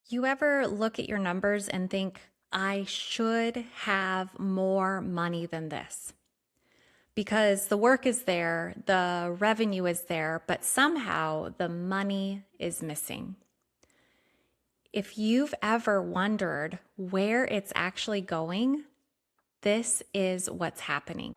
You ever look at your numbers and think, I should have more money than this? Because the work is there, the revenue is there, but somehow the money is missing. If you've ever wondered where it's actually going, this is what's happening.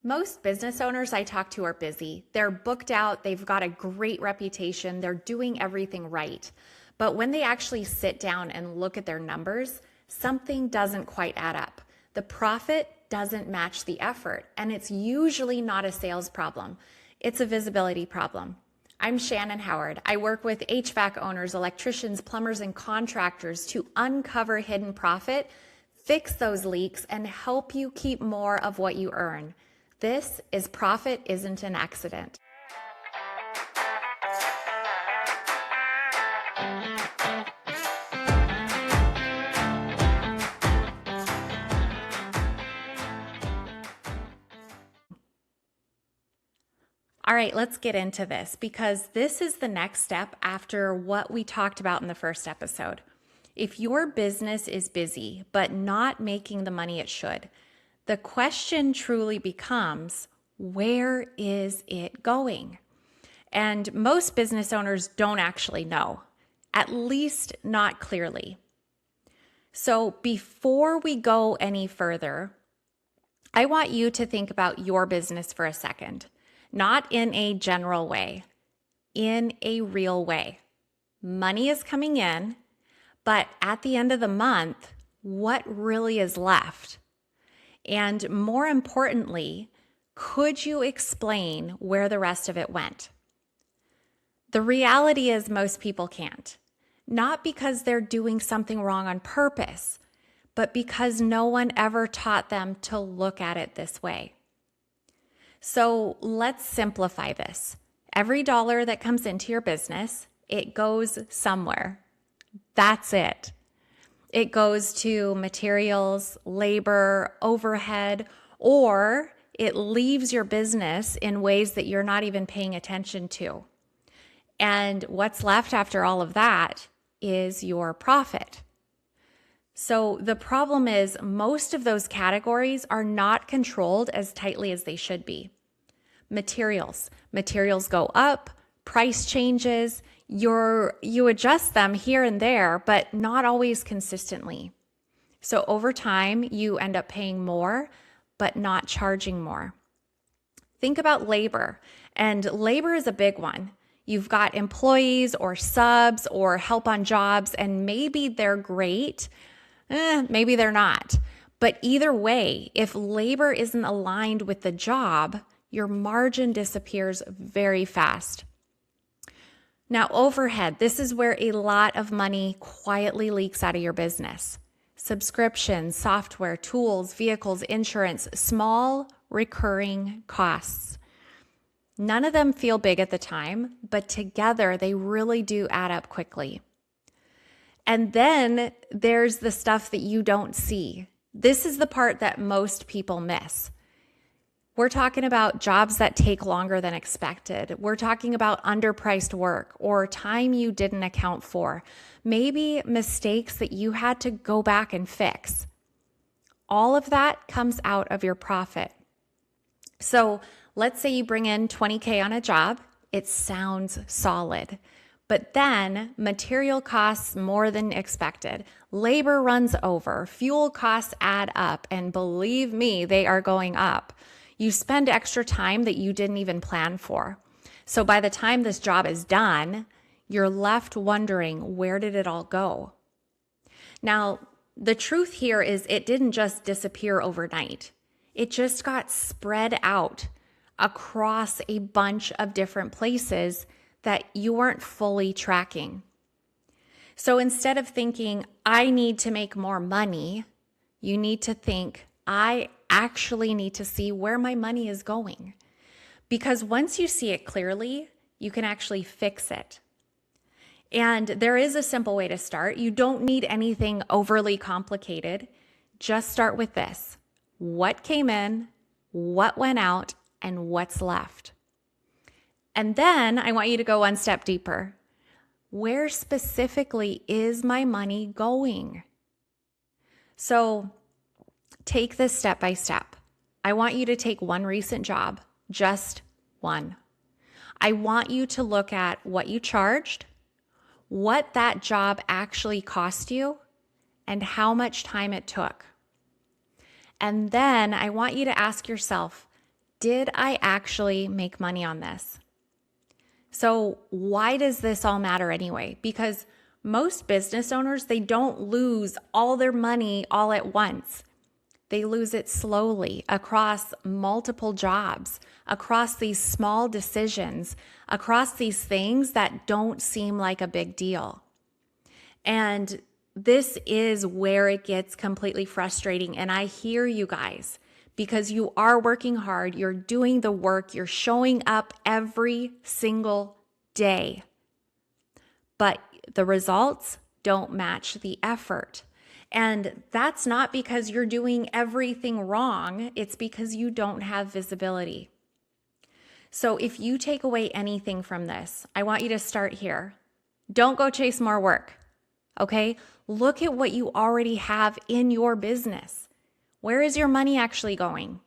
Most business owners I talk to are busy. They're booked out, they've got a great reputation, they're doing everything right. But when they actually sit down and look at their numbers, something doesn't quite add up. The profit doesn't match the effort, and it's usually not a sales problem. It's a visibility problem. I'm Shannon Howard. I work with HVAC owners, electricians, plumbers, and contractors to uncover hidden profit, fix those leaks, and help you keep more of what you earn. This is Profit Isn't an Accident. All right, let's get into this because this is the next step after what we talked about in the first episode. If your business is busy but not making the money it should, the question truly becomes, where is it going? And most business owners don't actually know, at least not clearly. So before we go any further, I want you to think about your business for a second, not in a general way, in a real way. Money is coming in, but at the end of the month, what really is left? And more importantly, could you explain where the rest of it went? The reality is most people can't. Not because they're doing something wrong on purpose, but because no one ever taught them to look at it this way. So let's simplify this. Every dollar that comes into your business, it goes somewhere. That's it. It goes to materials, labor, overhead, or it leaves your business in ways that you're not even paying attention to. And what's left after all of that is your profit. So the problem is most of those categories are not controlled as tightly as they should be. Materials go up, price changes, you adjust them here and there, but not always consistently. So over time, you end up paying more, but not charging more. Think about labor, and labor is a big one. You've got employees or subs or help on jobs, and maybe they're great, maybe they're not. But either way, if labor isn't aligned with the job, your margin disappears very fast. Now, overhead, this is where a lot of money quietly leaks out of your business. Subscriptions, software, tools, vehicles, insurance, small recurring costs. None of them feel big at the time, but together they really do add up quickly. And then there's the stuff that you don't see. This is the part that most people miss. We're talking about jobs that take longer than expected. We're talking about underpriced work or time you didn't account for. Maybe mistakes that you had to go back and fix. All of that comes out of your profit. So let's say you bring in $20K on a job. It sounds solid. But then material costs more than expected. Labor runs over. Fuel costs add up. And believe me, they are going up. You spend extra time that you didn't even plan for. So by the time this job is done, you're left wondering, where did it all go? Now, the truth here is it didn't just disappear overnight. It just got spread out across a bunch of different places that you weren't fully tracking. So instead of thinking, I need to make more money, you need to think, I actually need to see where my money is going. Because once you see it clearly, you can actually fix it. And there is a simple way to start. You don't need anything overly complicated. Just start with this. What came in, what went out, and what's left? And then I want you to go one step deeper. Where specifically is my money going? So take this step by step. I want you to take one recent job, just one. I want you to look at what you charged, what that job actually cost you, and how much time it took. And then I want you to ask yourself, did I actually make money on this? So why does this all matter anyway? Because most business owners, they don't lose all their money all at once. They lose it slowly across multiple jobs, across these small decisions, across these things that don't seem like a big deal. And this is where it gets completely frustrating. And I hear you guys, because you are working hard, you're doing the work, you're showing up every single day. But the results don't match the effort. And that's not because you're doing everything wrong, it's because you don't have visibility. So if you take away anything from this, I want you to start here. Don't go chase more work, okay? Look at what you already have in your business. Where is your money actually going?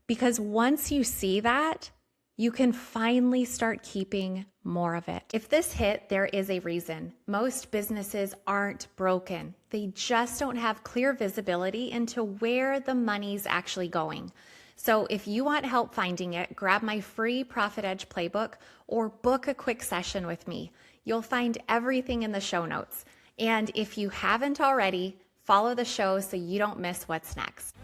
Because once you see that, you can finally start keeping more of it. If this hit, there is a reason. Most businesses aren't broken. They just don't have clear visibility into where the money's actually going. So if you want help finding it, grab my free Profit Edge playbook or book a quick session with me. You'll find everything in the show notes. And if you haven't already, follow the show so you don't miss what's next.